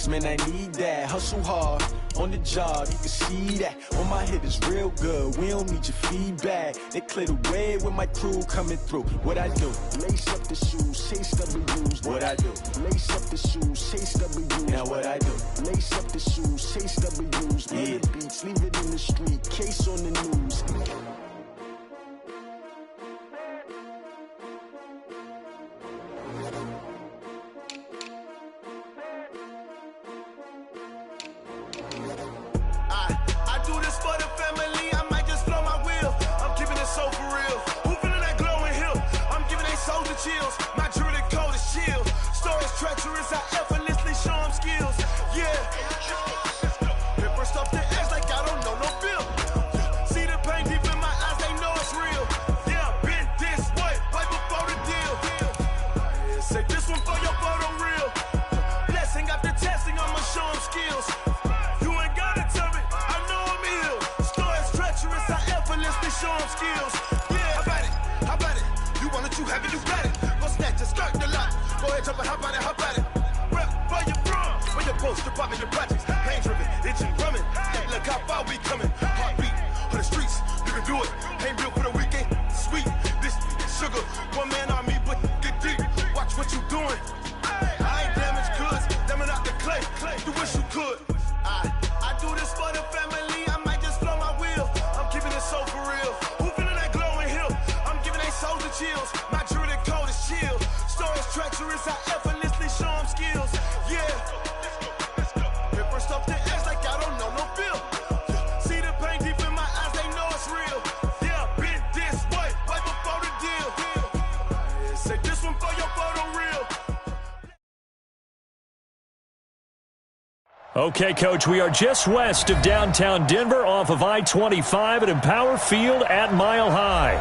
next, man, I need that. Hustle hard, on the job, you can see that. On my head is real good, we don't need your feedback. They clear the way with my crew coming through. What I do? Lace up the shoes, chase W's. What I do? Lace up the shoes, chase W's. Now what I do? Lace up the shoes, chase W's. Yeah. The beats, leave it in the street, case on the news. I do this for the family, I might just blow my wheel. I'm keeping it so for real. Who feeling that glowing hill? I'm giving they souls the chills. My jewelry code is chill. Stories treacherous, I effortlessly show them skills. Yeah. Paper stuff the edge like I don't know no feel. See the pain deep in my eyes, they know it's real. Yeah, been this way, way before the deal. Say this one for your photo reel. Blessing after testing, I'ma show them skills. You ain't gotta tell me, I know I'm ill. Stories treacherous, I effortlessly show them skills. Yeah, how about it? You want it, you have it, you got it. Go snatch your skirt the lot. Go ahead, jump it, how about it? Rep for your bra, where your post, department, your projects. Pain driven, itching, drumming. Hey, look how far we coming. Heartbeat on the streets, you can do it. Ain't built for the weekend, sweet. This sugar, one man army, but get deep. Watch what you doing. I ain't damaged goods, damn out the clay. You wish you could. I do this for the family, I might just blow my wheel. I'm keeping it so for real. Who feeling that glowing hill? I'm giving they souls the chills. My jewelry code is chill. Stories treacherous, I effortlessly show them skills. Yeah. Paper stuff the edge like I don't know no feel. See the pain deep in my eyes, they know it's real. Yeah, been this way, way before the deal. Say this one for your photo reel. Okay, Coach, we are just west of downtown Denver off of I-25 at Empower Field at Mile High.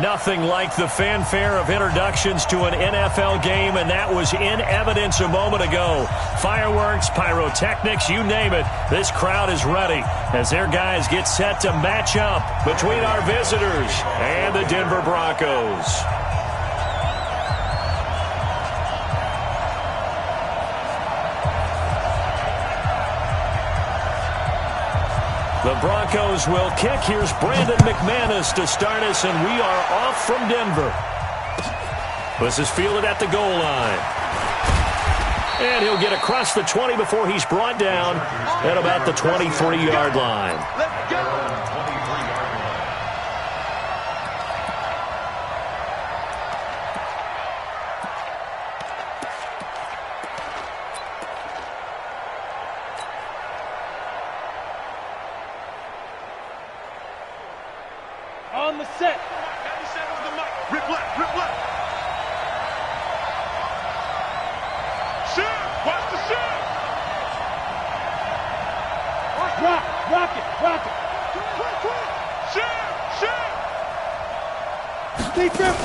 Nothing like the fanfare of introductions to an NFL game, and that was in evidence a moment ago. Fireworks, pyrotechnics, you name it. This crowd is ready as their guys get set to match up between our visitors and the Denver Broncos. The Broncos will kick. Here's Brandon McManus to start us, and we are off from Denver. This is fielded at the goal line. And he'll get across the 20 before he's brought down at about the 23-yard line. Let's go. On the set. Rip left, rip left. Shoot! Watch the shoot! Rock it. Shoot! Deep grip.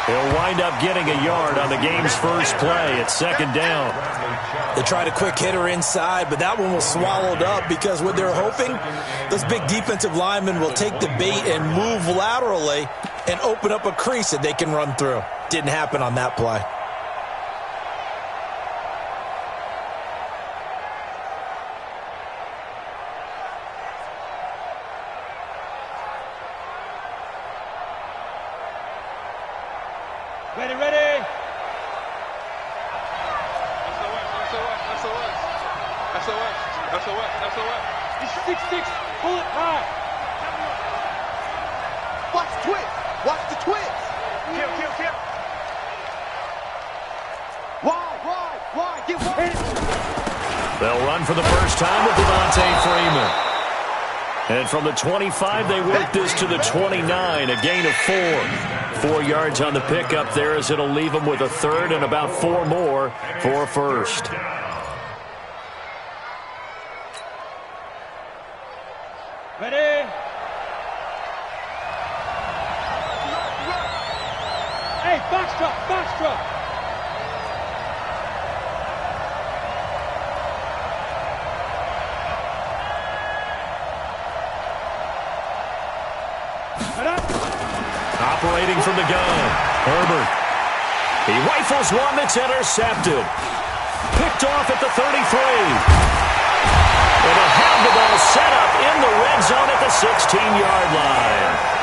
He'll wind up getting a yard on the game's first play. It's second down. They tried a quick hitter inside, but that one was swallowed up because what they're hoping, those big defensive linemen will take the bait and move laterally and open up a crease that they can run through. Didn't happen on that play. Ready. SOS. It's 6-6. Pull it high. Watch the twist. Kill. Wide. Get wide. They'll run for the first time with Devontae Freeman. And from the 25, they work this to the 29, a gain of 4. 4 yards on the pickup there as it'll leave them with a third and about 4 more for a first. Ready. Hey, box truck. Operating from the gun, Herbert. He rifles one that's intercepted. Picked off at the 33. And they'll have the ball set up in the red zone at the 16-yard line.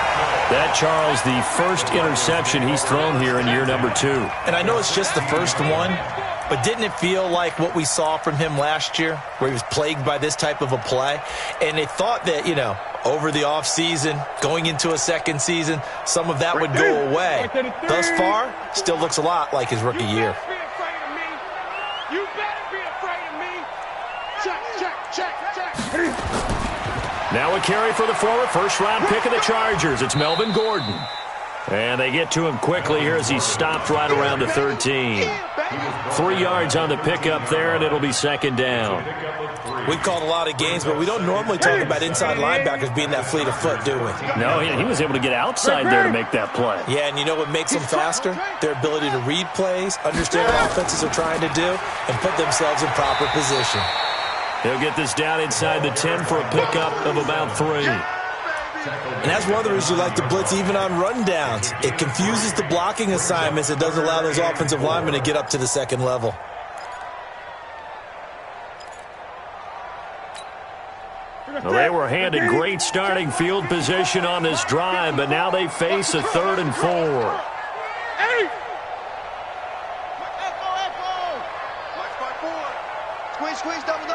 That, Charles, the first interception he's thrown here in year number 2. And I know it's just the first one, but didn't it feel like what we saw from him last year, where he was plagued by this type of a play? And they thought that, you know, over the offseason, going into a second season, some of that would go away. Thus far, still looks a lot like his rookie year. You better be afraid of me. Check. Now a carry for the former first-round pick of the Chargers. It's Melvin Gordon. And they get to him quickly here as he stopped right around the 13. 3 yards on the pickup there, and it'll be second down. We've called a lot of games, but we don't normally talk about inside linebackers being that fleet of foot, do we? No, he was able to get outside there to make that play. Yeah, and you know what makes them faster? Their ability to read plays, understand what offenses are trying to do, and put themselves in proper position. He'll get this down inside the 10 for a pickup of about 3. And that's one of the reasons you like to blitz even on rundowns. It confuses the blocking assignments. It doesn't allow those offensive linemen to get up to the second level. Well, they were handed great starting field position on this drive, but now they face a 3rd and 4. Hey! Echo! Mike's by 4. Squeeze, double.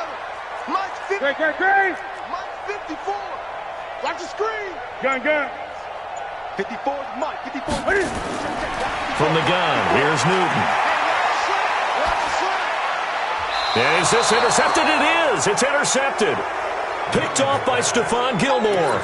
Mike's 50. Great. Mike's 54. Watch the screen. Gun. 54, Mike. 54. From the gun, here's Newton. And is this intercepted? It is. It's intercepted. Picked off by Stephon Gilmore.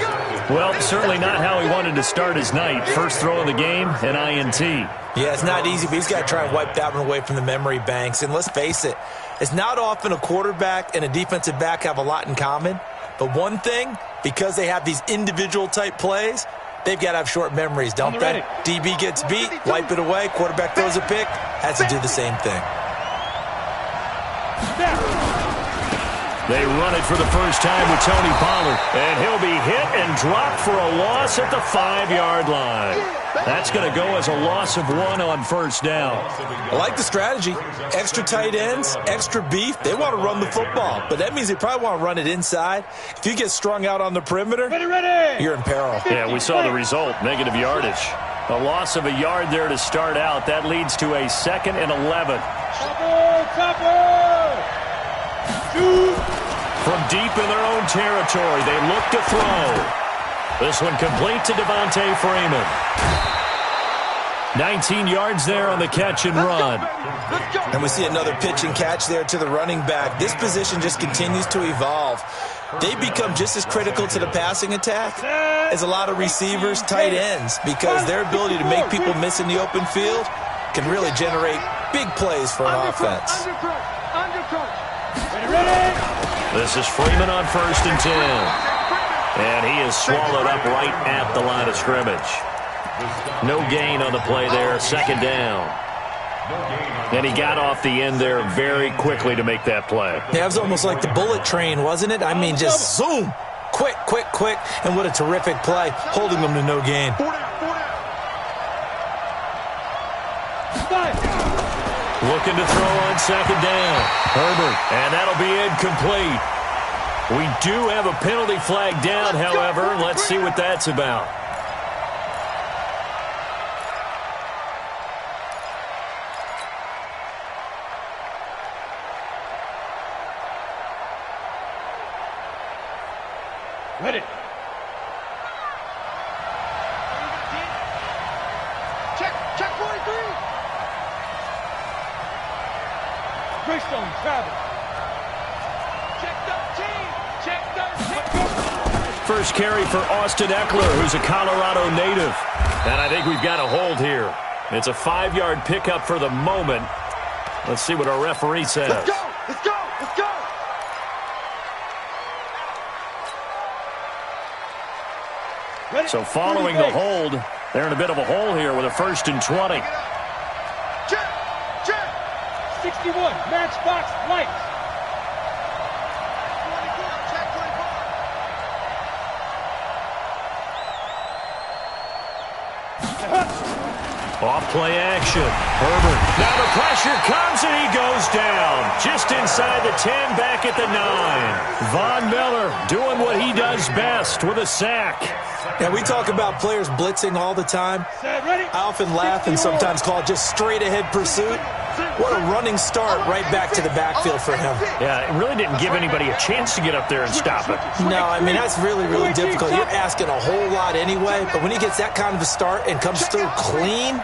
Well, certainly not how he wanted to start his night. First throw of the game, an INT. Yeah, it's not easy, but he's got to try and wipe that one away from the memory banks. And let's face it, it's not often a quarterback and a defensive back have a lot in common. But one thing, because they have these individual type plays, they've got to have short memories, don't they? DB gets beat, wipe it away, quarterback throws a pick, has to do the same thing. They run it for the first time with Tony Pollard, and he'll be hit and dropped for a loss at the 5-yard line. That's going to go as a loss of 1 on first down. I like the strategy. Extra tight ends, extra beef. They want to run the football, but that means they probably want to run it inside. If you get strung out on the perimeter, you're in peril. Yeah, we saw the result, negative yardage. A loss of a yard there to start out. That leads to a 2nd and 11. From deep in their own territory, they look to throw. This one complete to Devontae Freeman. 19 yards there on the catch and run. And we see another pitch and catch there to the running back. This position just continues to evolve. They become just as critical to the passing attack as a lot of receivers, tight ends, because their ability to make people miss in the open field can really generate big plays for an offense. This is Freeman on 1st and 10. And he is swallowed up right at the line of scrimmage. No gain on the play there, 2nd down. And he got off the end there very quickly to make that play. Yeah, it was almost like the bullet train, wasn't it? I mean, just zoom. Quick. And what a terrific play, holding them to no gain. Looking to throw on 2nd down. Herbert, and that'll be incomplete. We do have a penalty flag down, however. Let's see what that's about. Ready. Check 43. Greystone, travel. Check 13. First carry for Austin Eckler, who's a Colorado native. And I think we've got a hold here. It's a 5-yard pickup for the moment. Let's see what our referee says. Let's go. So following the hold, they're in a bit of a hole here with a 1st and 20. Check. 61, matchbox lights. Off play action. Herbert. Now the pressure comes and he goes down. Just inside the 10, back at the 9. Von Miller doing what he does best with a sack. Now, we talk about players blitzing all the time. I often laugh and sometimes call it just straight-ahead pursuit. What a running start right back to the backfield for him. Yeah, it really didn't give anybody a chance to get up there and stop it. No, I mean, that's really, really difficult. You're asking a whole lot anyway, but when he gets that kind of a start and comes through clean,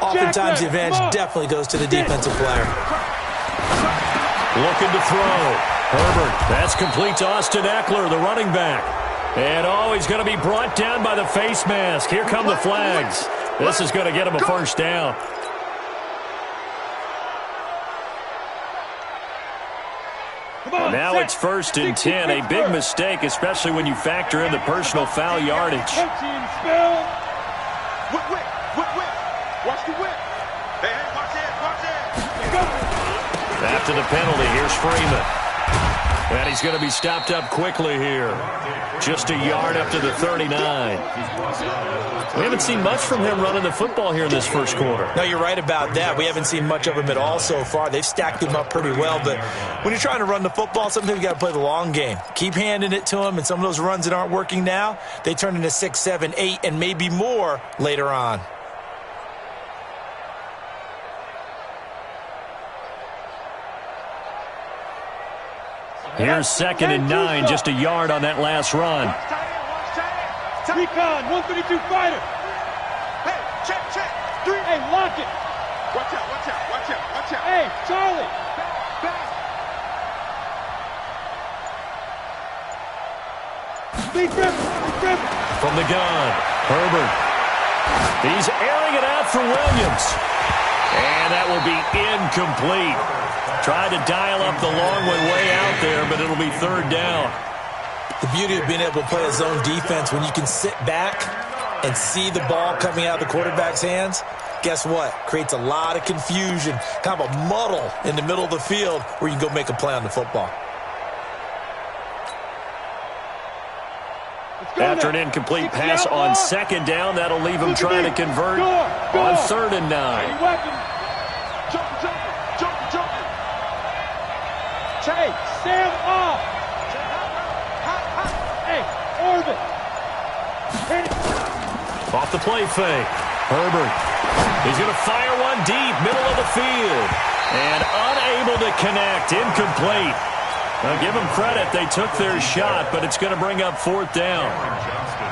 oftentimes the advantage definitely goes to the defensive player. Looking to throw. Herbert, that's complete to Austin Eckler, the running back. And he's going to be brought down by the face mask. Here come the flags. This is going to get him a first down. Now it's 1st and 10. A big mistake, especially when you factor in the personal foul yardage. Watch the whip. Hey, watch it. After the penalty, here's Freeman. And he's going to be stopped up quickly here. Just a yard up to the 39. We haven't seen much from him running the football here in this first quarter. No, you're right about that. We haven't seen much of him at all so far. They've stacked him up pretty well, but when you're trying to run the football, sometimes you got to play the long game. Keep handing it to him, and some of those runs that aren't working now, they turn into 6, 7, 8, and maybe more later on. Here's 2nd and 9, just a yard on that last run. Recon, 132 fighter. Hey, check. 3. Hey, lock it. Watch out. Hey, Charlie. Speed grip. From the gun, Herbert. He's airing it out for Williams. And that will be incomplete. Tried to dial up the long one way out there, but it'll be 3rd down. The beauty of being able to play a zone defense, when you can sit back and see the ball coming out of the quarterback's hands, guess what? Creates a lot of confusion, kind of a muddle in the middle of the field where you can go make a play on the football. After an incomplete pass on 2nd down, that'll leave him trying to convert on 3rd and 9. Hey, stand off. Hey, orbit. Off the play fake. Herbert. He's going to fire one deep, middle of the field. And unable to connect. Incomplete. Now, give them credit. They took their shot, but it's going to bring up 4th down.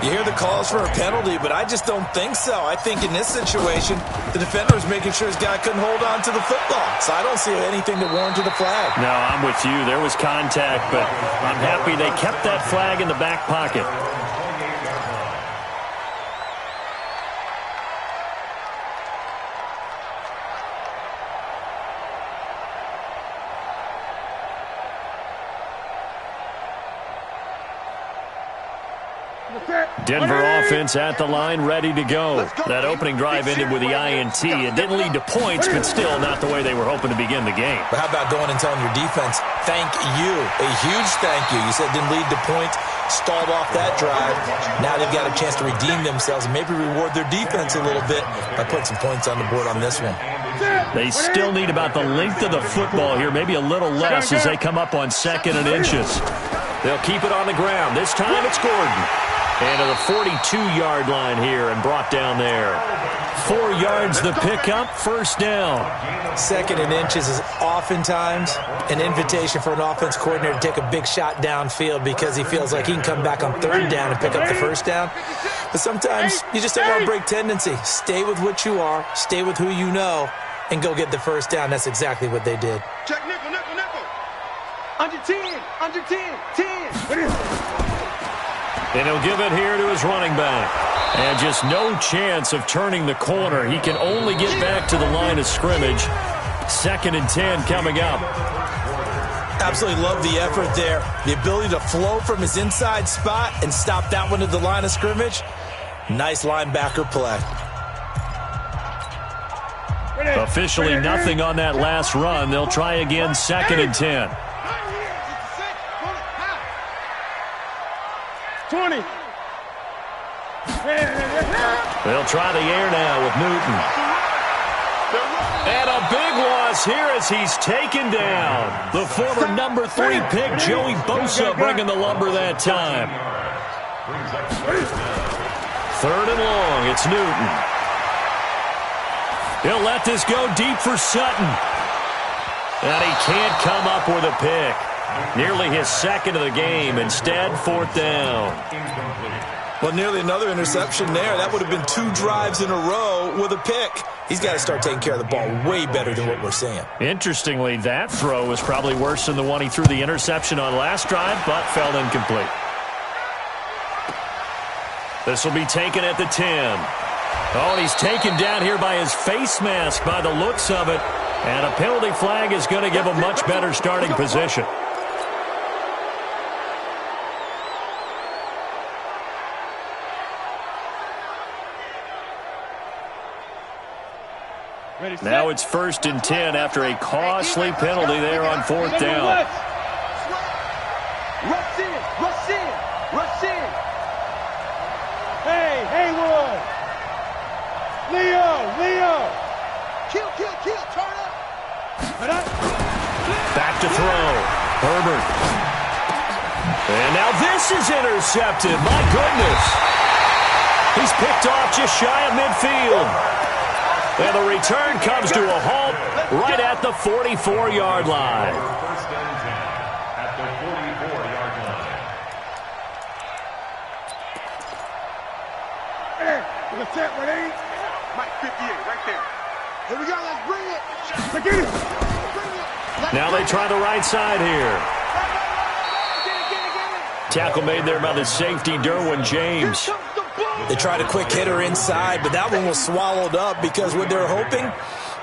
You hear the calls for a penalty, but I just don't think so. I think in this situation, the defender was making sure his guy couldn't hold on to the football. So I don't see anything to warrant to the flag. No, I'm with you. There was contact, but I'm happy they kept that flag in the back pocket. Denver offense at the line, ready to go. That opening drive ended with the INT. It didn't lead to points, but still not the way they were hoping to begin the game. But how about going and telling your defense, thank you, a huge thank you. You said it didn't lead to points, stalled off that drive. Now they've got a chance to redeem themselves and maybe reward their defense a little bit by putting some points on the board on this one. They still need about the length of the football here, maybe a little less as they come up on 2nd and inches. They'll keep it on the ground. This time it's Gordon. And to the 42-yard line here and brought down there. 4 yards the pickup, 1st down. 2nd and inches is oftentimes an invitation for an offense coordinator to take a big shot downfield because he feels like he can come back on 3rd down and pick up the 1st down. But sometimes you just don't want to break tendency. Stay with what you are, stay with who you know, and go get the 1st down. That's exactly what they did. Check nickel. Under 10. 10. And he'll give it here to his running back. And just no chance of turning the corner. He can only get back to the line of scrimmage. 2nd and 10 coming up. Absolutely love the effort there. The ability to flow from his inside spot and stop that one at the line of scrimmage. Nice linebacker play. Officially nothing on that last run. They'll try again 2nd and 10. 20. They'll try the air now with Newton. And a big loss here as he's taken down. The former number 3 pick, Joey Bosa, bringing the lumber that time. 3rd and long, it's Newton. He'll let this go deep for Sutton. And he can't come up with a pick. Nearly his 2nd of the game. Instead, 4th down. Well, nearly another interception there. That would have been 2 drives in a row with a pick. He's got to start taking care of the ball way better than what we're seeing. Interestingly, that throw was probably worse than the one he threw the interception on last drive, but fell incomplete. This will be taken at the 10. Oh, and he's taken down here by his face mask by the looks of it. And a penalty flag is going to give a much better starting position. Now it's 1st and 10 after a costly penalty there on 4th down. Rush in. Hey, Haywood. Leo. Kill, turn up. Back to throw. Herbert. And now this is intercepted. My goodness. He's picked off just shy of midfield. And the return comes to a halt right at the 44-yard line. First and 10 at the 44-yard line. What's that, ready? Mike 58, right there. Here we go, let's bring it. Bring it. Now they try the right side here. Tackle made there by the safety, Derwin James. They tried a quick hitter inside, but that one was swallowed up because what they're hoping,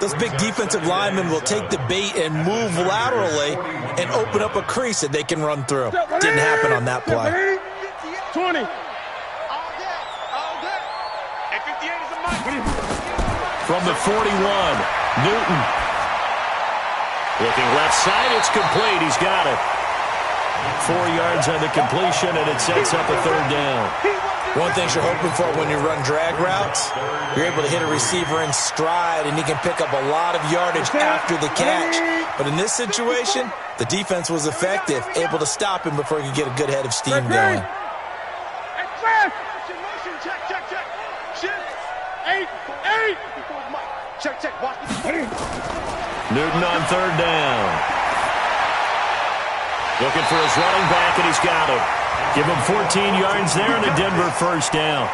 those big defensive linemen will take the bait and move laterally and open up a crease that they can run through. Didn't happen on that play. 20. From the 41, Newton. Looking left side, it's complete. He's got it. 4 yards on the completion, and it sets up a 3rd down. One thing you're hoping for when you run drag routes, you're able to hit a receiver in stride, and he can pick up a lot of yardage after the catch. But in this situation, the defense was effective, able to stop him before he could get a good head of steam going. Newton on 3rd down. Looking for his running back, and he's got him. Give him 14 yards there and a Denver 1st down.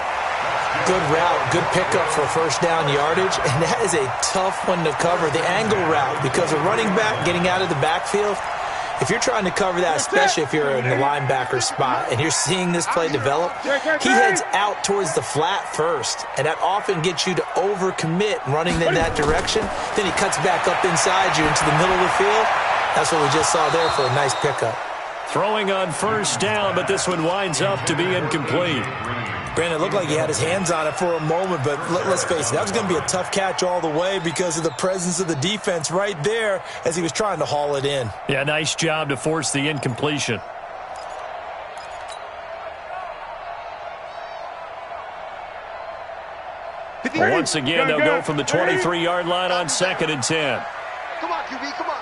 Good route, good pickup for 1st down yardage, and that is a tough one to cover, the angle route, because a running back getting out of the backfield, if you're trying to cover that, especially if you're in the linebacker spot and you're seeing this play develop, he heads out towards the flat first, and that often gets you to overcommit running in that direction. Then he cuts back up inside you into the middle of the field. That's what we just saw there for a nice pickup. Throwing on 1st down, but this one winds up to be incomplete. Brandon, it looked like he had his hands on it for a moment, but let's face it, that was going to be a tough catch all the way because of the presence of the defense right there as he was trying to haul it in. Yeah, nice job to force the incompletion. Once again, they'll go from the 23-yard line on 2nd and 10. Come on, QB, come on.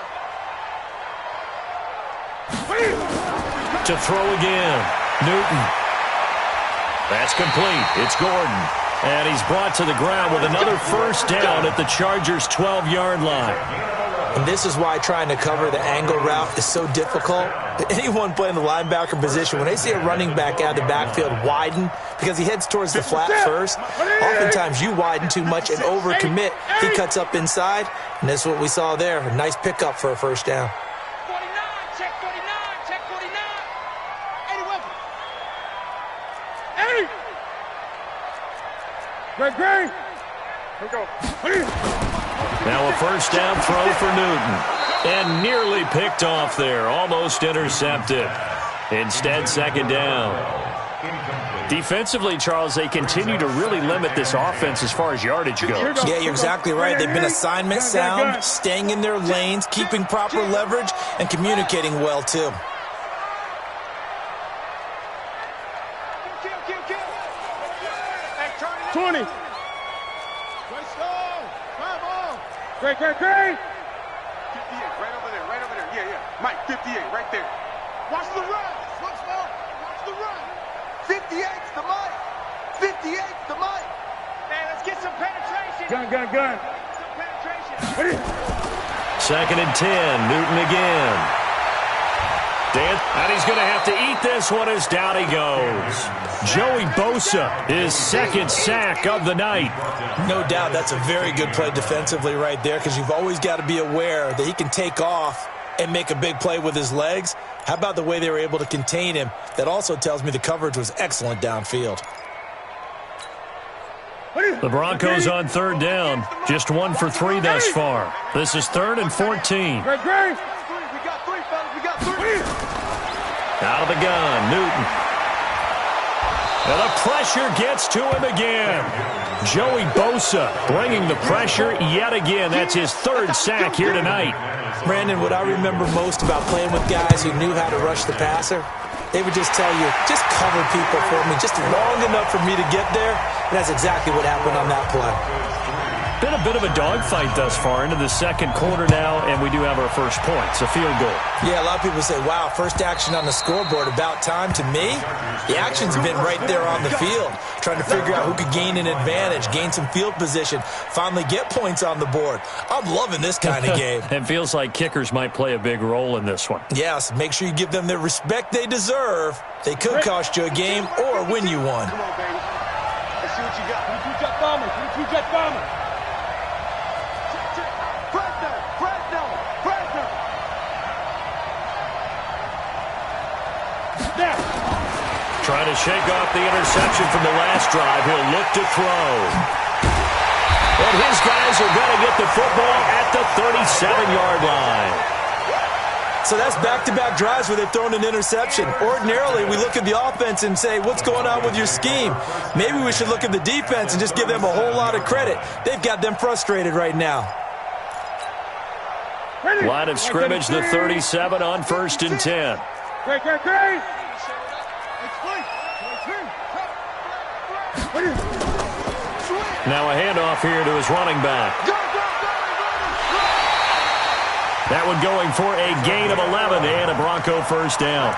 To throw again, Newton. That's complete. It's Gordon. And he's brought to the ground with another 1st down at the Chargers' 12-yard line. And this is why trying to cover the angle route is so difficult. Anyone playing the linebacker position, when they see a running back out of the backfield widen because he heads towards the flat first, oftentimes you widen too much and overcommit. He cuts up inside, and that's what we saw there. A nice pickup for a 1st down. 49, check 49. 80. Great. Here we go. Now a 1st down throw for Newton. And nearly picked off there. Almost intercepted. Instead, 2nd down. Defensively, Charles, they continue to really limit this offense as far as yardage goes. Yeah, you're exactly right. They've been assignment sound, staying in their lanes, keeping proper leverage, and communicating well, too. Kill. 20. Great. 58, right over there. Yeah. Mike, 58, right there. Watch the run. Watch the run. 58's the Mike. 58's the Mike. Hey, let's get some penetration. Gun. Some penetration. Ready? 2nd and 10. Newton again. And he's going to have to eat this one as down he goes. Joey Bosa, his 2nd sack of the night. No doubt that's a very good play defensively right there, because you've always got to be aware that he can take off and make a big play with his legs. How about the way they were able to contain him? That also tells me the coverage was excellent downfield. The Broncos on 3rd down. Just 1 for 3 thus far. This is 3rd and 14. Great. We got three, fellas. We got three. Out of the gun, Newton. And the pressure gets to him again. Joey Bosa bringing the pressure yet again. That's his 3rd sack here tonight. Brandon, what I remember most about playing with guys who knew how to rush the passer, they would just tell you, just cover people for me, just long enough for me to get there. And that's exactly what happened on that play. Been a bit of a dogfight thus far into the 2nd quarter now, and we do have our first point. It's a field goal. Yeah, a lot of people say, wow, first action on the scoreboard, about time. To me, the action's been right there on the field, trying to figure out who could gain an advantage, gain some field position, finally get points on the board. I'm loving this kind of game. It feels like kickers might play a big role in this one. Yes, make sure you give them the respect they deserve. They could cost you a game or win you one. Come on, baby. Let's see what you got. 2 jet bombers. Fresno. Snap. Trying to shake off the interception from the last drive. He'll look to throw. And his guys are going to get the football at the 37-yard line. So that's back-to-back drives where they've thrown an interception. Ordinarily, we look at the offense and say, what's going on with your scheme? Maybe we should look at the defense and just give them a whole lot of credit. They've got them frustrated right now. Ready? Line of scrimmage, the 37 on 1st and 10. Great. Now a handoff here to his running back. That one going for a gain of 11 and a Bronco first down.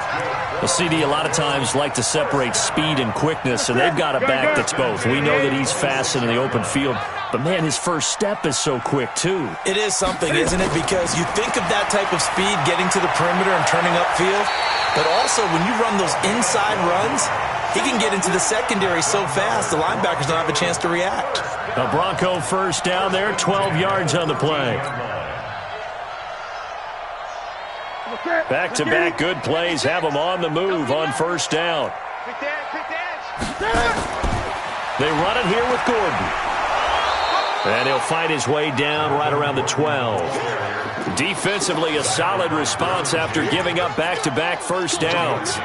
The CD a lot of times like to separate speed and quickness, and they've got a back that's both. We know that he's fast in the open field, but man, his first step is so quick too. It is something, isn't it? Because you think of that type of speed getting to the perimeter and turning upfield, but also when you run those inside runs, he can get into the secondary so fast the linebackers don't have a chance to react. A Bronco first down there, 12 yards on the play. Back-to-back good plays have them on the move on 1st down. Quick dash. They run it here with Gordon. And he'll find his way down right around the 12. Defensively, a solid response after giving up back-to-back first downs.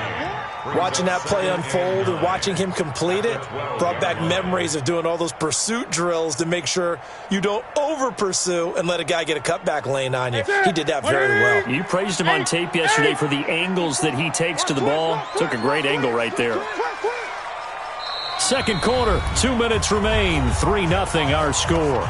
Watching that play unfold and watching him complete it brought back memories of doing all those pursuit drills to make sure you don't over-pursue and let a guy get a cutback lane on you. He did that very well. You praised him on tape yesterday for the angles that he takes to the ball. Took a great angle right there. 2nd quarter, 2 minutes remain, 3-0 our score.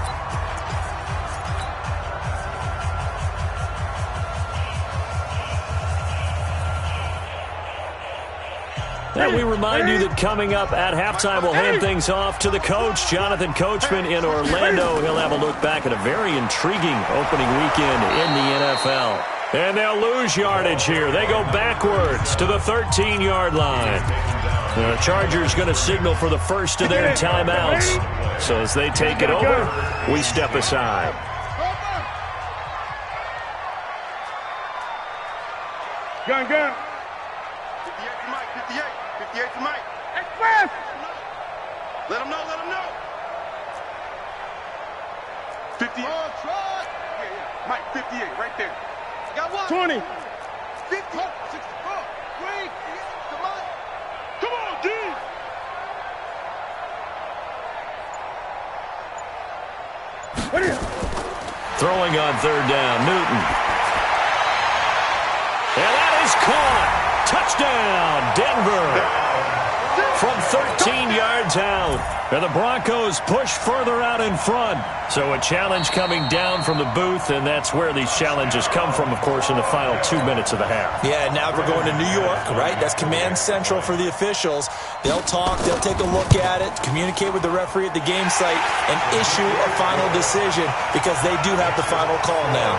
And we remind you that coming up at halftime, we'll hand things off to the coach, Jonathan Coachman in Orlando. He'll have a look back at a very intriguing opening weekend in the NFL. And they'll lose yardage here. They go backwards to the 13-yard line. The Chargers going to signal for the first of their timeouts. So as they take it over, we step aside. Gun. 58 to Mike. 58 to Mike. Express. Let him know. 58. Yeah. Mike, 58, right there. Got one. 20. 50. 64. Wait. Come on. Come on, D. Ready? Throwing on 3rd down, Newton. And that is caught. Touchdown, Denver. from 13 yards out. And the Broncos push further out in front. So a challenge coming down from the booth, and that's where these challenges come from, of course, in the final 2 minutes of the half. Yeah, now we're going to New York, right? That's command central for the officials. They'll talk, they'll take a look at it, communicate with the referee at the game site, and issue a final decision because they do have the final call now.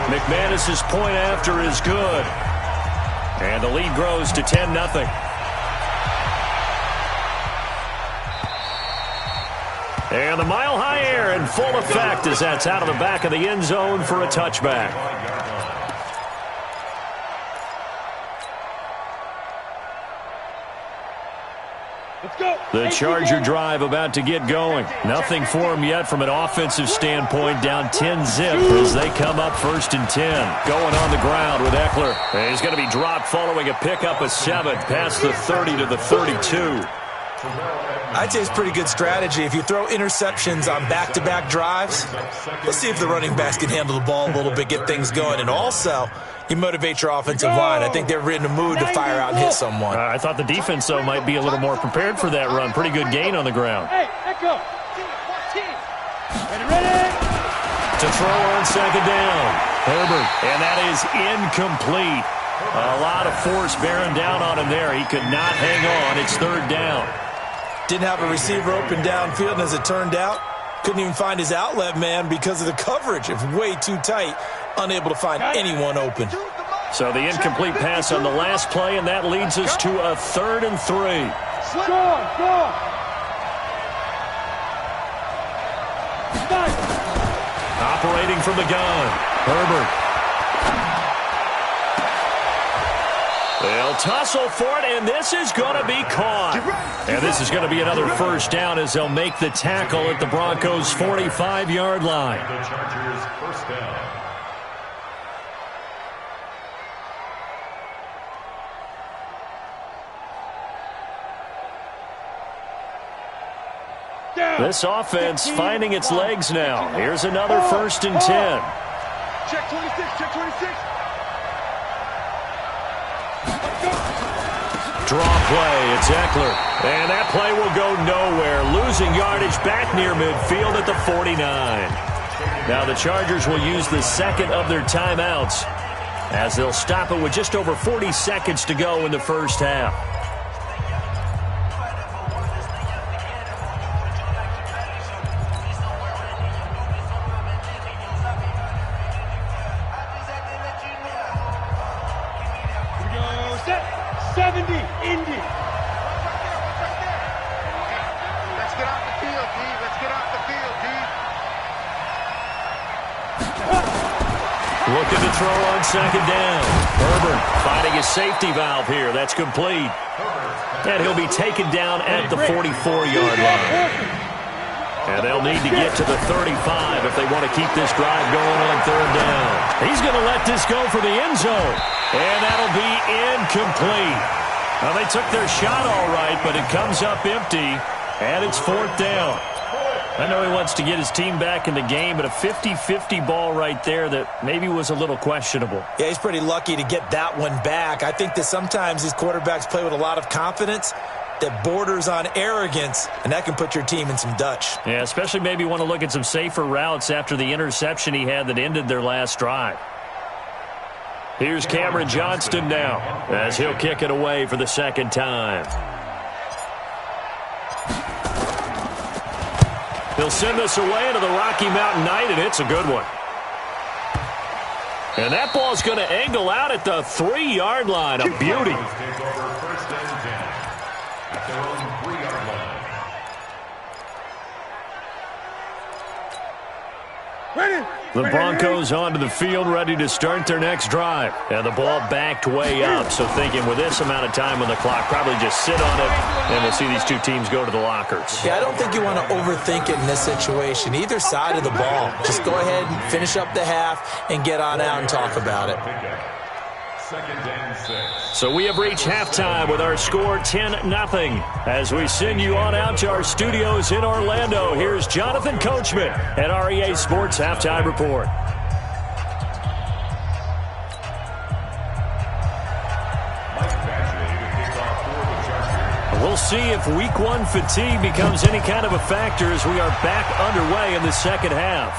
McManus's point after is good. And the lead grows to 10-0. And the mile-high air in full effect as that's out of the back of the end zone for a touchback. The Charger drive about to get going. Nothing for him yet from an offensive standpoint. Down 10-zip as they come up 1st and 10. Going on the ground with Eckler. And he's going to be dropped following a pickup of 7 past the 30 to the 32. I'd say it's pretty good strategy. If you throw interceptions on back-to-back drives, let's see if the running backs can handle the ball a little bit, get things going. And also, you motivate your offensive line. I think they're in the mood to fire out and hit someone. I thought the defense, though, might be a little more prepared for that run. Pretty good gain on the ground. Hey, Echo. Ready. To throw on 2nd down. Herbert. And that is incomplete. A lot of force bearing down on him there. He could not hang on. It's 3rd down. Didn't have a receiver open downfield, and as it turned out, couldn't even find his outlet man because of the coverage. It's way too tight, unable to find anyone open. So the incomplete pass on the last play, and that leads us to a 3rd and 3. Go. Operating from the gun, Herbert. They'll tussle for it, and this is going to be caught. And this is going to be another 1st down as they'll make the tackle at the Broncos' 45-yard line. The Chargers' 1st down. This offense finding its legs now. Here's another 1st and 10. Check 26, check 26. Draw play, it's Eckler. And that play will go nowhere. Losing yardage back near midfield at the 49. Now the Chargers will use the 2nd of their timeouts as they'll stop it with just over 40 seconds to go in the 1st half. Looking to throw on 2nd down. Herbert finding his safety valve here. That's complete. And he'll be taken down at the 44-yard line. And they'll need to get to the 35 if they want to keep this drive going on 3rd down. He's going to let this go for the end zone. And that'll be incomplete. Well, they took their shot all right, but it comes up empty. And it's 4th down. I know he wants to get his team back in the game, but a 50-50 ball right there that maybe was a little questionable. Yeah, he's pretty lucky to get that one back. I think that sometimes these quarterbacks play with a lot of confidence that borders on arrogance, and that can put your team in some Dutch. Yeah, especially maybe want to look at some safer routes after the interception he had that ended their last drive. Here's Cameron Johnston now as he'll kick it away for the 2nd time. He'll send this away into the Rocky Mountain Night, and it's a good one. And that ball's going to angle out at the 3-yard line. A beauty. Take over 1st and 10 at their own 3-yard line. Ready. The Broncos onto the field, ready to start their next drive. And the ball backed way up, so thinking with this amount of time on the clock, probably just sit on it, and we'll see these two teams go to the lockers. Yeah, I don't think you want to overthink it in this situation. Either side of the ball. Just go ahead and finish up the half and get on out and talk about it. 2nd and 6. So we have reached halftime with our score 10-0. As we send you on out to our studios in Orlando, here's Jonathan Coachman at REA Sports Halftime Report. We'll see if Week 1 fatigue becomes any kind of a factor as we are back underway in the second half.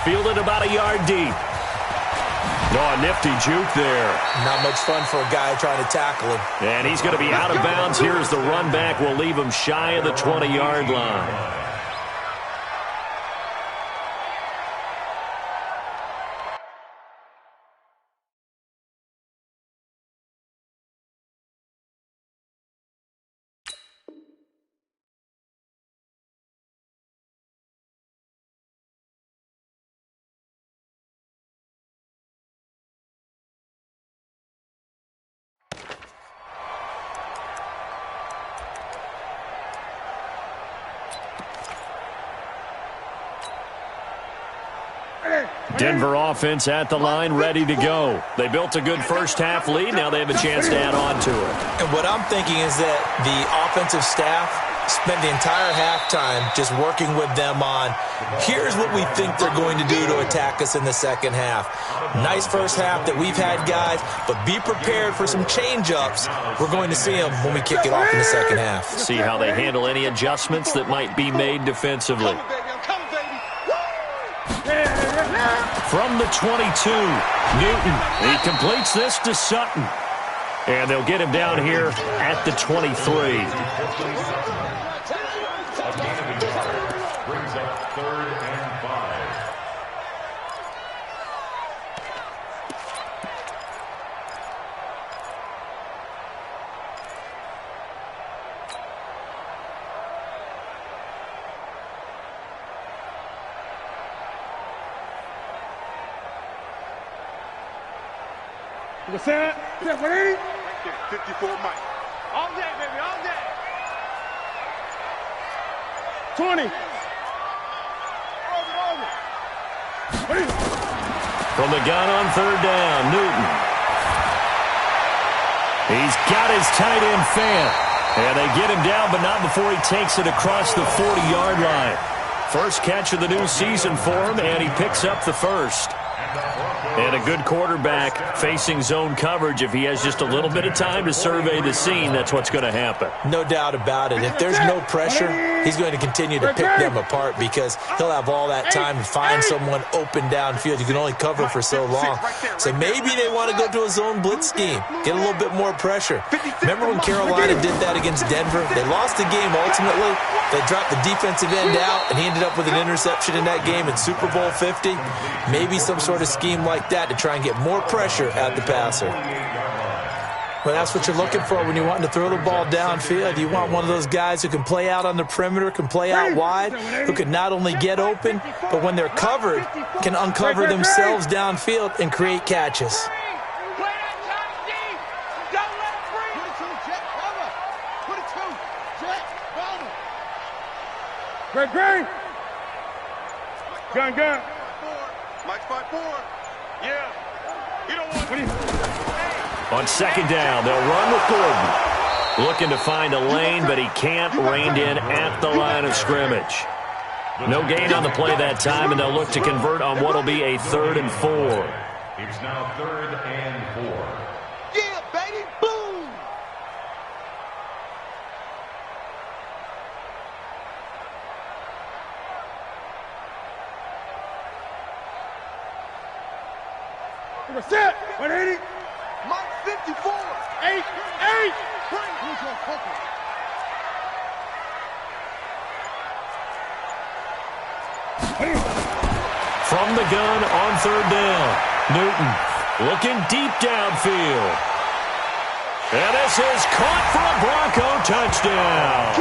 Fielded about a yard deep. Oh, nifty juke there. Not much fun for a guy trying to tackle him. And he's going to be out of bounds. Here's the run back. We'll leave him shy of the 20-yard line. Denver offense at the line, ready to go. They built a good first-half lead. Now they have a chance to add on to it. And what I'm thinking is that the offensive staff spent the entire halftime just working with them on, here's what we think they're going to do to attack us in the second half. Nice first half that we've had, guys, but be prepared for some change-ups. We're going to see them when we kick it off in the second half. See how they handle any adjustments that might be made defensively. From the 22, Newton. He completes this to Sutton. And they'll get him down here at the 23. Brings up 3rd and 5. What's that? 54 Mike. All day, baby, all day. 20. From the gun on 3rd down, Newton. He's got his tight end fan. And they get him down, but not before he takes it across the 40-yard line. First catch of the new season for him, and he picks up the first. And a good quarterback facing zone coverage. If he has just a little bit of time to survey the scene, that's what's going to happen. No doubt about it. If there's no pressure, he's going to continue to pick them apart because he'll have all that time to find someone open downfield. You can only cover for so long. So maybe they want to go to a zone blitz scheme, get a little bit more pressure. Remember when Carolina did that against Denver? They lost the game ultimately. They dropped the defensive end out, and he ended up with an interception in that game in Super Bowl 50. Maybe some sort of scheme like that to try and get more pressure at the passer. Well, that's what you're looking for when you're wanting to throw the ball downfield. You want one of those guys who can play out on the perimeter, can play out wide, who can not only get open, but when they're covered, can uncover themselves downfield and create catches. Great. Gun. Mike 5-4. Yeah. You don't want On 2nd down, they'll run with Gordon. Looking to find a lane, but he can't. Reined in at the line of scrimmage. No gain on the play that time, and they'll look to convert on what will be a 3rd and 4. It's now 3rd and 4. Yeah, baby. Boom. Set. 180. Mike 54. 8. From the gun on 3rd down, Newton looking deep downfield. And this is caught for a Bronco touchdown.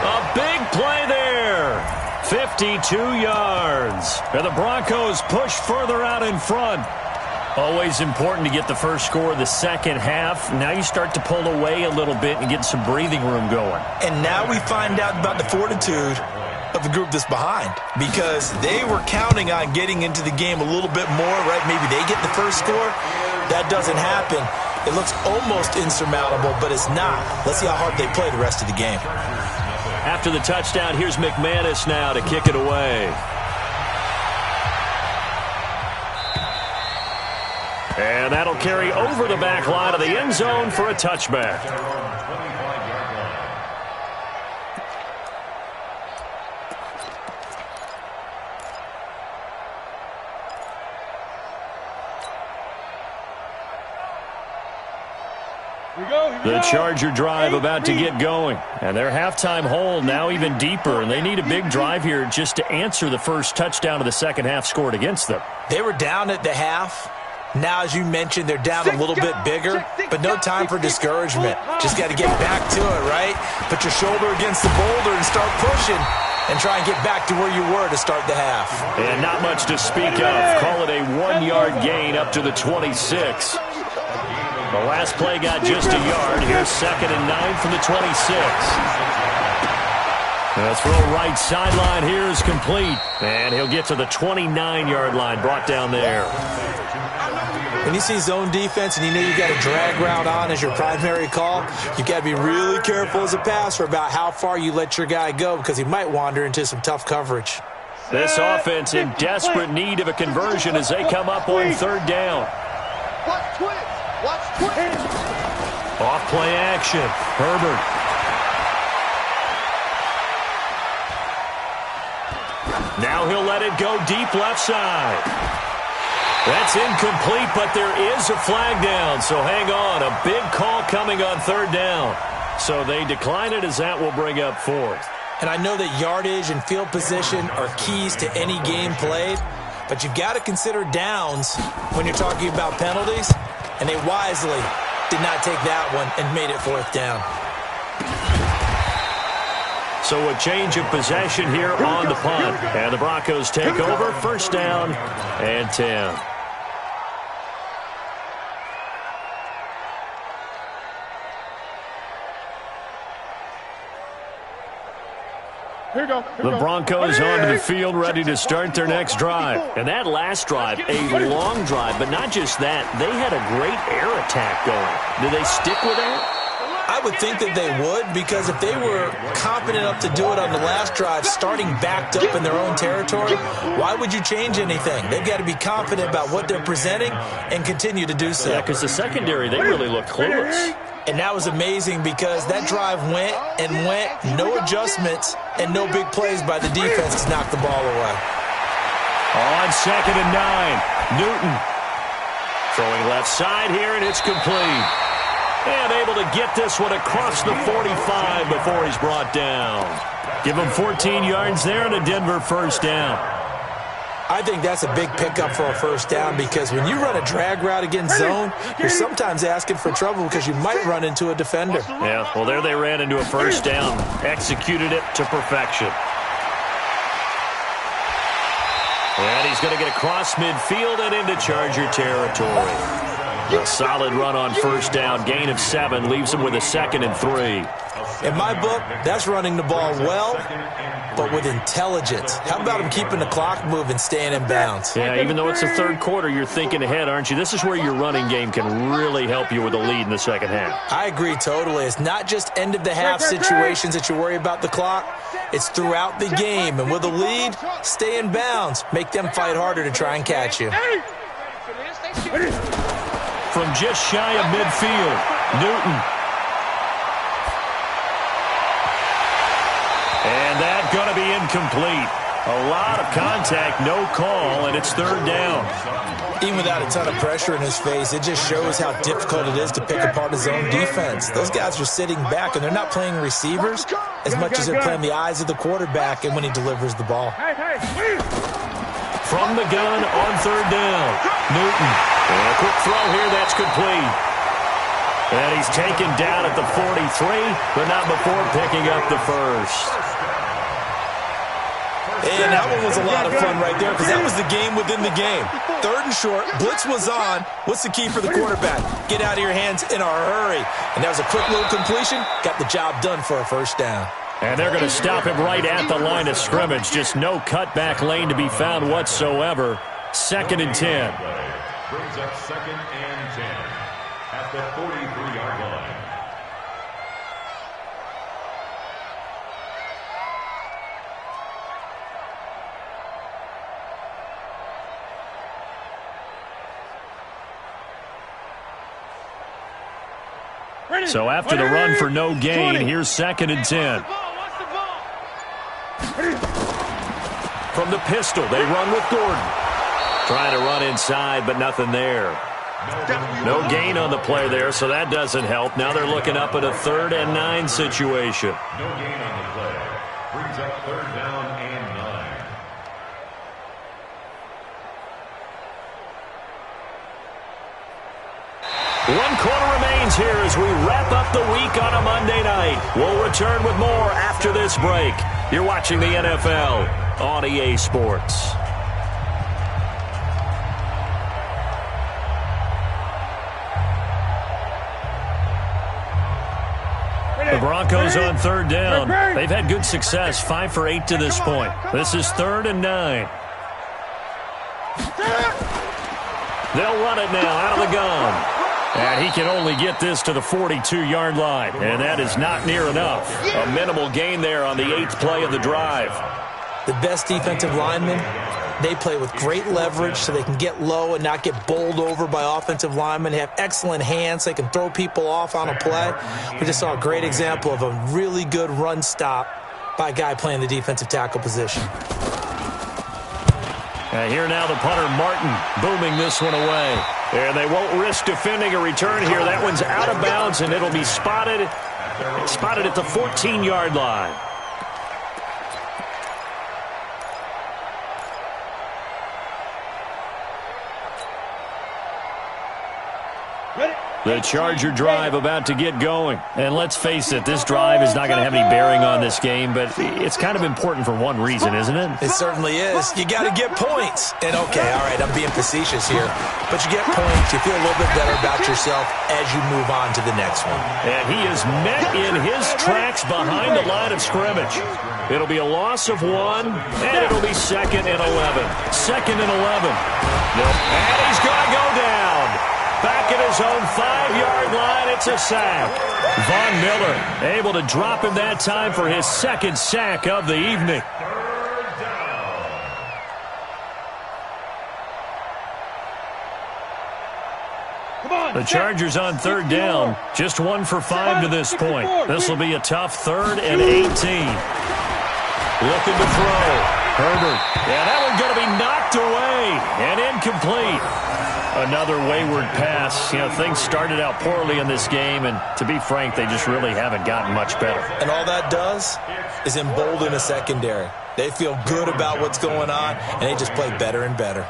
A big play there. 52 yards. And the Broncos push further out in front. Always important to get the first score of the second half. Now you start to pull away a little bit and get some breathing room going. And now we find out about the fortitude of the group that's behind, because they were counting on getting into the game a little bit more, right? Maybe they get the first score. That doesn't happen. It looks almost insurmountable, but it's not. Let's see how hard they play the rest of the game. After the touchdown, here's McManus now to kick it away. And that'll carry over the back line of the end zone for a touchback. The Charger drive about to get going. And their halftime hole now even deeper. And they need a big drive here just to answer the first touchdown of the second half scored against them. They were down at the half. Now, as you mentioned, they're down a little bit bigger, but no time for discouragement. Just got to get back to it, right? Put your shoulder against the boulder and start pushing and try and get back to where you were to start the half. And not much to speak of. Call it a 1-yard gain up to the 26. The last play got just a yard. Here's 2nd and 9 from the 26. The throw right sideline here is complete. And he'll get to the 29-yard line, brought down there. When you see zone defense and you know you got a drag route on as your primary call, you got to be really careful as a passer about how far you let your guy go because he might wander into some tough coverage. This offense in desperate need of a conversion as they come up on 3rd down. Watch twist. Watch twist. Off play action. Herbert. Now he'll let it go deep left side. That's incomplete, but there is a flag down, so hang on. A big call coming on 3rd down. So they decline it as that will bring up 4th. And I know that yardage and field position are keys to any game played, but you've got to consider downs when you're talking about penalties, and they wisely did not take that one and made it 4th down. So a change of possession here on the punt. And the Broncos take over, 1st down and 10. The Broncos onto the field ready to start their next drive. And that last drive, a long drive, but not just that. They had a great air attack going. Do they stick with that? I would think that they would, because if they were confident enough to do it on the last drive, starting backed up in their own territory, why would you change anything? They've got to be confident about what they're presenting and continue to do so. Yeah, because the secondary, they really look clueless. And that was amazing because that drive went and went, no adjustments and no big plays by the defense to knock the ball away. On 2nd and 9, Newton throwing left side here, and it's complete. And able to get this one across the 45 before he's brought down. Give him 14 yards there and a Denver 1st down. I think that's a big pickup for a 1st down because when you run a drag route against zone, you're sometimes asking for trouble because you might run into a defender. Yeah, well, there they ran into a 1st down. Executed it to perfection. And he's going to get across midfield and into Charger territory. A solid run on 1st down. Gain of 7 leaves him with a 2nd and 3. In my book, that's running the ball well, but with intelligence. How about him keeping the clock moving, staying in bounds? Yeah, even though it's the 3rd quarter, you're thinking ahead, aren't you? This is where your running game can really help you with a lead in the 2nd half. I agree totally. It's not just end-of-the-half situations that you worry about the clock. It's throughout the game. And with a lead, stay in bounds. Make them fight harder to try and catch you. From just shy of midfield, Newton. And that's going to be incomplete. A lot of contact, no call, and it's 3rd down. Even without a ton of pressure in his face, it just shows how difficult it is to pick apart his own defense. Those guys are sitting back, and they're not playing receivers as much as they're playing the eyes of the quarterback and when he delivers the ball. From the gun on 3rd down, Newton. And a quick throw here, that's complete. And he's taken down at the 43, but not before picking up the 1st. And that one was a lot of fun right there because that was the game within the game. 3rd and short, blitz was on. What's the key for the quarterback? Get out of your hands in a hurry. And that was a quick little completion. Got the job done for a 1st down. And they're going to stop him right at the line of scrimmage. Just no cutback lane to be found whatsoever. 2nd and 10. Brings up 2nd and 10 at the 43-yard line. So after the run for no gain, here's 2nd and 10. From the pistol, they run with Gordon. Trying to run inside, but nothing there. No gain on the play there, so that doesn't help. Now they're looking up at a 3rd and 9 situation. No gain on the play. Brings up 3rd down and 9. 1 quarter remains here as we wrap up the week on a Monday night. We'll return with more after this break. You're watching the NFL on EA Sports. The Broncos on 3rd down. They've had good success, 5 for 8 to this point. This is 3rd and 9. They'll run it now out of the gun. And he can only get this to the 42-yard line, and that is not near enough. A minimal gain there on the 8th play of the drive. The best defensive linemen, they play with great leverage so they can get low and not get bowled over by offensive linemen. They have excellent hands. They can throw people off on a play. We just saw a great example of a really good run stop by a guy playing the defensive tackle position. And here now the punter, Martin, booming this one away. And they won't risk defending a return here. That one's out of bounds, and it'll be spotted at the 14-yard line. The Charger drive about to get going. And let's face it, this drive is not going to have any bearing on this game, but it's kind of important for one reason, isn't it? It certainly is. You got to get points. And, okay, all right, I'm being facetious here, but you get points. You feel a little bit better about yourself as you move on to the next one. And he is met in his tracks behind the line of scrimmage. It'll be a loss of 1, and it'll be 2nd and 11. 2nd and 11. And he's going to go down. Back at his own 5-yard line, it's a sack. Von Miller able to drop him that time for his 2nd sack of the evening. The Chargers on 3rd down, just 1 for 5 to this point. This will be a tough 3rd and 18. Looking to throw. Herbert. Yeah, that one's going to be knocked away and incomplete. Another wayward pass. You know, things started out poorly in this game, and to be frank, they just really haven't gotten much better. And all that does is embolden the secondary. They feel good about what's going on, and they just play better and better.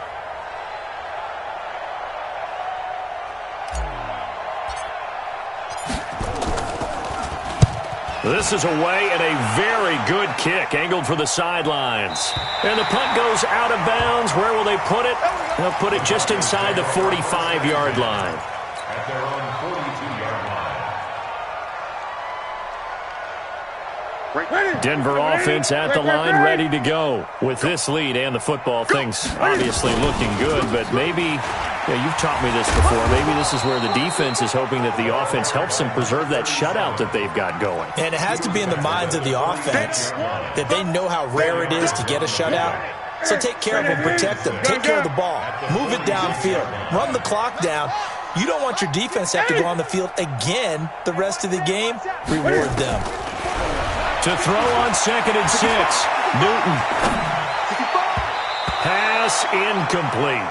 This is away and a very good kick, angled for the sidelines. And the punt goes out of bounds. Where will they put it? They'll put it just inside the 45-yard line. At their own 42-yard line. Denver offense at the line, ready to go. With this lead and the football, things obviously looking good, but maybe, you've taught me this before, maybe this is where the defense is hoping that the offense helps them preserve that shutout that they've got going. And it has to be in the minds of the offense that they know how rare it is to get a shutout. So take care of them, protect them, take care of the ball, move it downfield, run the clock down. You don't want your defense to have to go on the field again the rest of the game. Reward them. To throw on 2nd and 6. Newton. Pass incomplete.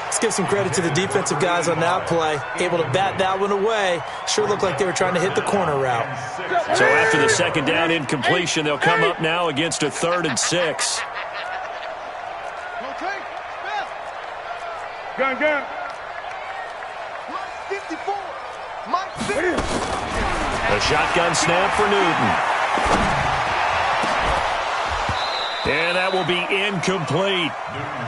Let's give some credit to the defensive guys on that play. Able to bat that one away. Sure looked like they were trying to hit the corner route. So after the 2nd down incompletion, they'll come up now against a 3rd and 6. Gun. 54. Mike 50. A shotgun snap for Newton. And that will be incomplete.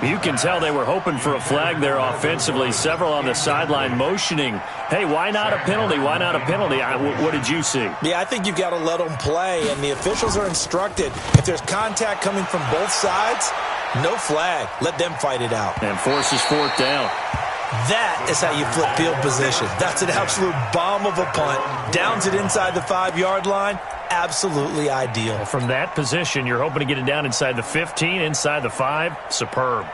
You can tell they were hoping for a flag there offensively. Several on the sideline motioning, hey, why not a penalty? Why not a penalty? What did you see? Yeah, I think you've got to let them play, and the officials are instructed. If there's contact coming from both sides, no flag. Let them fight it out. And forces 4th down. That is how you flip field position. That's an absolute bomb of a punt. Downs it inside the 5-yard line. Absolutely ideal. From that position, you're hoping to get it down inside the 15, inside the 5. Superb.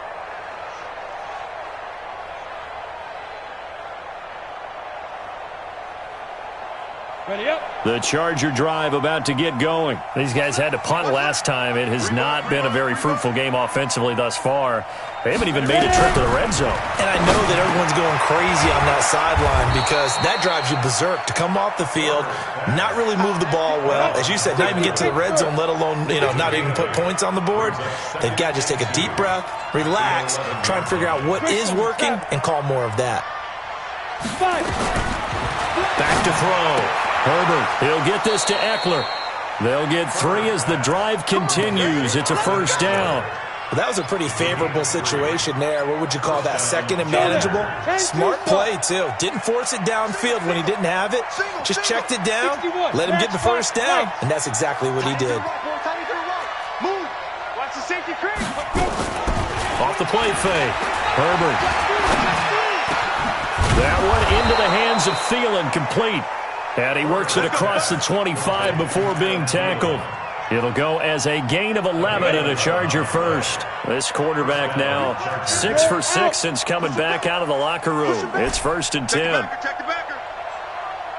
Ready up. The Charger drive about to get going. These guys had to punt last time. It has not been a very fruitful game offensively thus far. They haven't even made a trip to the red zone. And I know that everyone's going crazy on that sideline because that drives you berserk to come off the field, not really move the ball well. As you said, not even get to the red zone, let alone, not even put points on the board. They've got to just take a deep breath, relax, try and figure out what is working, and call more of that. Back to throw. Herbert, he'll get this to Eckler. They'll get 3 as the drive continues. It's a first down. Well, that was a pretty favorable situation there. What would you call that? Second and manageable? Smart play, too. Didn't force it downfield when he didn't have it. Just checked it down, let him get the first down, and that's exactly what he did. Off the play fake. Herbert. That one into the hands of Thielen, complete. And he works it across the 25 before being tackled. It'll go as a gain of 11 and a Charger first. This quarterback now 6 for 6 since coming back out of the locker room. It's 1st and 10.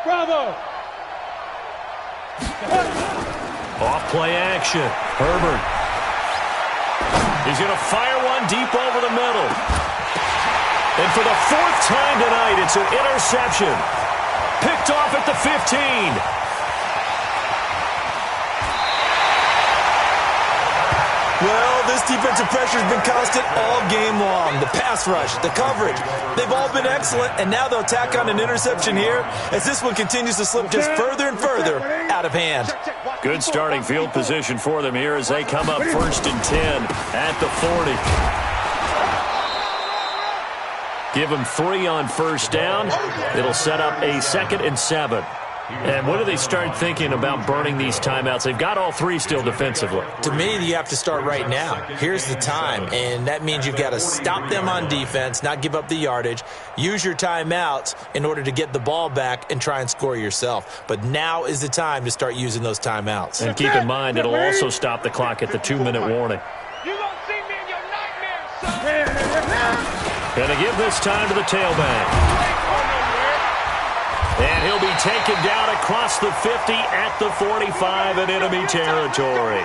Bravo. Off play action. Herbert. He's going to fire one deep over the middle. And for the 4th time tonight, it's an interception. Picked off at the 15. Well, this defensive pressure has been constant all game long. The pass rush, the coverage, they've all been excellent, and now they'll tack on an interception here as this one continues to slip just further and further out of hand. Good starting field position for them here as they come up 1st and 10 at the 40. Give them 3 on first down. It'll set up a 2nd and 7. And when do they start thinking about burning these timeouts? They've got all 3 still defensively. To me, you have to start right now. Here's the time, and that means you've got to stop them on defense, not give up the yardage, use your timeouts in order to get the ball back and try and score yourself. But now is the time to start using those timeouts. And keep in mind, it'll also stop the clock at the 2-minute warning. You gonna see me in your nightmares, son. Going to give this time to the tailback. And he'll be taken down across the 50 at the 45 in enemy territory.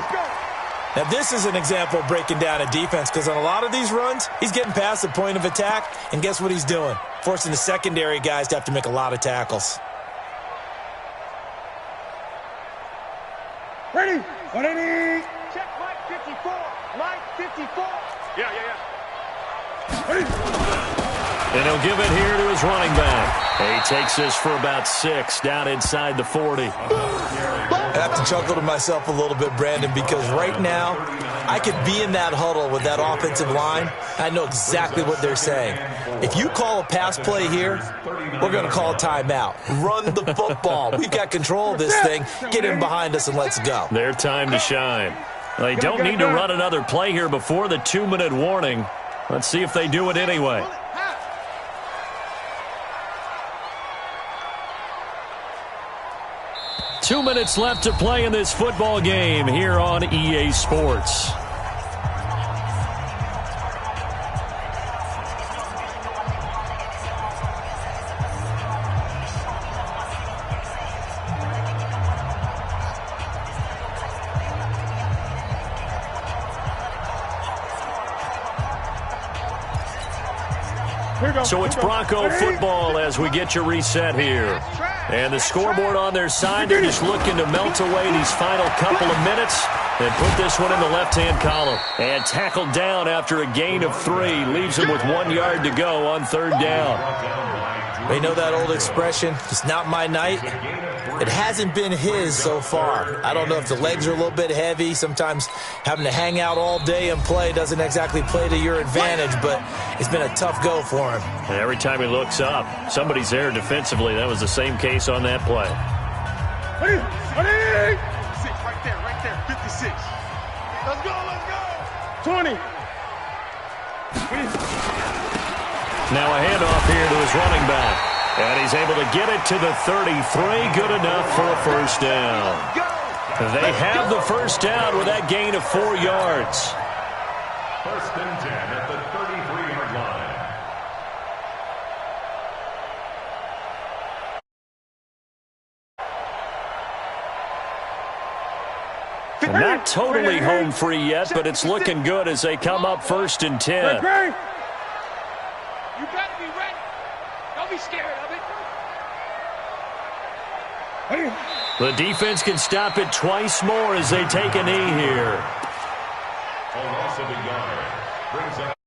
Now, this is an example of breaking down a defense because on a lot of these runs, he's getting past the point of attack, and guess what he's doing? Forcing the secondary guys to have to make a lot of tackles. Ready. 180. Check Mike 54. Mike 54. Yeah. And he'll give it here to his running back. He takes this for about 6 down inside the 40. I have to chuckle to myself a little bit, Brandon, because right now I could be in that huddle with that offensive line. I know exactly what they're saying. If you call a pass play here, we're going to call a timeout. Run the football. We've got control of this thing. Get in behind us and let's go. Their time to shine. They don't need to run another play here before the 2-minute warning. Let's see if they do it anyway. Two minutes left to play in this football game here on EA Sports. So it's Bronco football as we get you reset here. And the scoreboard on their side, they're just looking to melt away these final couple of minutes and put this one in the left-hand column. And tackled down after a gain of 3. Leaves him with 1 yard to go on 3rd down. We know that old expression, it's not my night. It hasn't been his so far. I don't know if the legs are a little bit heavy. Sometimes having to hang out all day and play doesn't exactly play to your advantage, but it's been a tough go for him. And every time he looks up, somebody's there defensively. That was the same case on that play. 56, right there, 56. Let's go. 20. Now a handoff here to his running back. And he's able to get it to the 33. Good enough for a first down. They have the first down with that gain of 4 yards. 1st and 10 at the 33-yard line. And not totally home free yet, but it's looking good as they come up 1st and 10. You better be ready. Don't be scared of it. The defense can stop it twice more as they take a knee here. A loss of a yard brings up